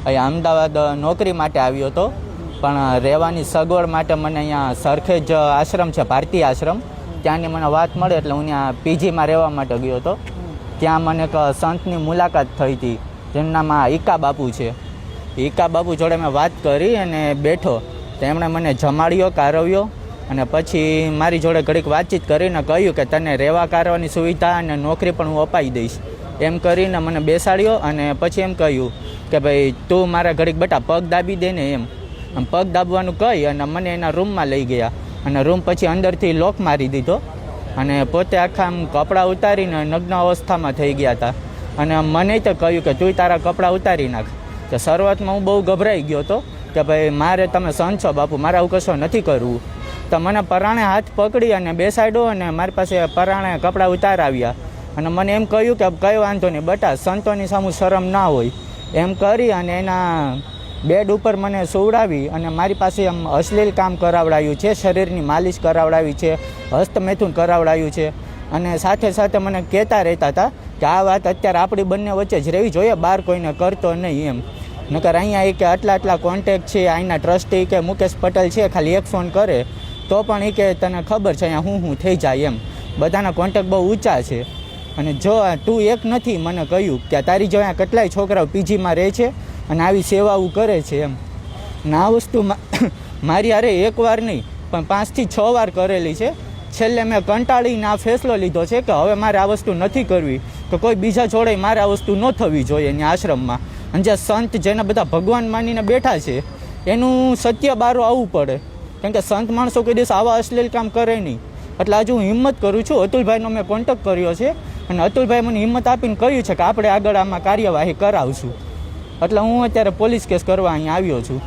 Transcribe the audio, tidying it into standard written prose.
અહીં અમદાવાદ નોકરી માટે આવ્યો હતો, પણ રહેવાની સગવડ માટે મને અહીંયા સરખેજ આશ્રમ છે, ભારતીય આશ્રમ, ત્યાંની મને વાત મળે એટલે હું ત્યાં પીજીમાં રહેવા માટે ગયો હતો. ત્યાં મને એક સંતની મુલાકાત થઈ હતી, જેનું નામ ઈકા બાપુ છે. ઈકા બાપુ જોડે મેં વાત કરી અને બેઠો, તો એમણે મને જમાડ્યો, કારવ્યો અને પછી મારી જોડે ઘડીક વાતચીત કરીને કહ્યું કે તને રહેવા કારવાની સુવિધા અને નોકરી પણ હું અપાવી દઈશ. એમ કરીને મને બેસાડ્યો અને પછી એમ કહ્યું કે ભાઈ તું મારા ઘડીક બેટા પગ દાબી દે ને એમ. પગ દાબવાનું કહી અને મને એના રૂમમાં લઈ ગયા અને રૂમ પછી અંદરથી લોક મારી દીધો અને પોતે આખા આમ કપડાં ઉતારીને નગ્ન અવસ્થામાં થઈ ગયા હતા. અને મને તો કહ્યું કે તું તારા કપડાં ઉતારી નાખ. તો શરૂઆતમાં હું બહુ ગભરાઈ ગયો હતો કે ભાઈ મારે તમે સંત છો બાપુ, મારે આવું કશું નથી કરવું. તો મને પરાણે હાથ પકડી અને બેસાડ્યો અને મારી પાસે પરાણે કપડાં ઉતારાવ્યા અને મને એમ કહ્યું કે કંઈ વાંધો નહીં બટા, સંતોની સામું શરમ ના હોય એમ કરી અને એના બેડ ઉપર મને સુવડાવી અને મારી પાસે આમ અશ્લીલ કામ કરાવડાવ્યું છે, શરીરની માલિશ કરાવડાવી છે, હસ્તમૈથુન કરાવડાવ્યું છે અને સાથે સાથે મને કહેતા રહેતા હતા કે આ વાત અત્યારે આપણી બંને વચ્ચે જ રહેવી જોઈએ, બહાર કોઈને કરતો નહીં એમ. નકર અહીંયા એ કે આટલા કોન્ટેક્ટ છે, અહીંના ટ્રસ્ટી કે મુકેશ પટેલ છે, ખાલી એક ફોન કરે તો પણ એ કે તને ખબર છે અહીંયા હું થઈ જાય એમ. બધાના કોન્ટેક્ટ બહુ ઊંચા છે અને જો તું એક નથી, મને કહ્યું કે તારી જો અહીંયા કેટલાય છોકરાઓ પીજીમાં રહે છે અને આવી સેવાઓ કરે છે એમ. અને આ વસ્તુ મારી હારે એક વાર નહીં પણ 5 થી 6 વાર કરેલી છે. છેલ્લે મેં કંટાળીને આ ફેસલો લીધો છે કે હવે મારે આ વસ્તુ નથી કરવી, કે કોઈ બીજા જોડે મારે આ વસ્તુ ન થવી જોઈએ એની આશ્રમમાં. અને જે સંત જેને બધા ભગવાન માનીને બેઠા છે એનું સત્ય બારું આવવું પડે, કેમ કે સંત માણસો કોઈ દિવસ આવા અશ્લીલ કામ કરે નહીં. એટલે આજે હું હિંમત કરું છું. અતુલભાઈનો મેં કોન્ટેક્ટ કર્યો છે અને અતુલભાઈ મને હિંમત આપીને કહ્યું છે કે આપણે આગળ આમાં કાર્યવાહી કરાવશું. એટલે હું અત્યારે પોલીસ કેસ કરવા અહીંયા આવ્યો છું.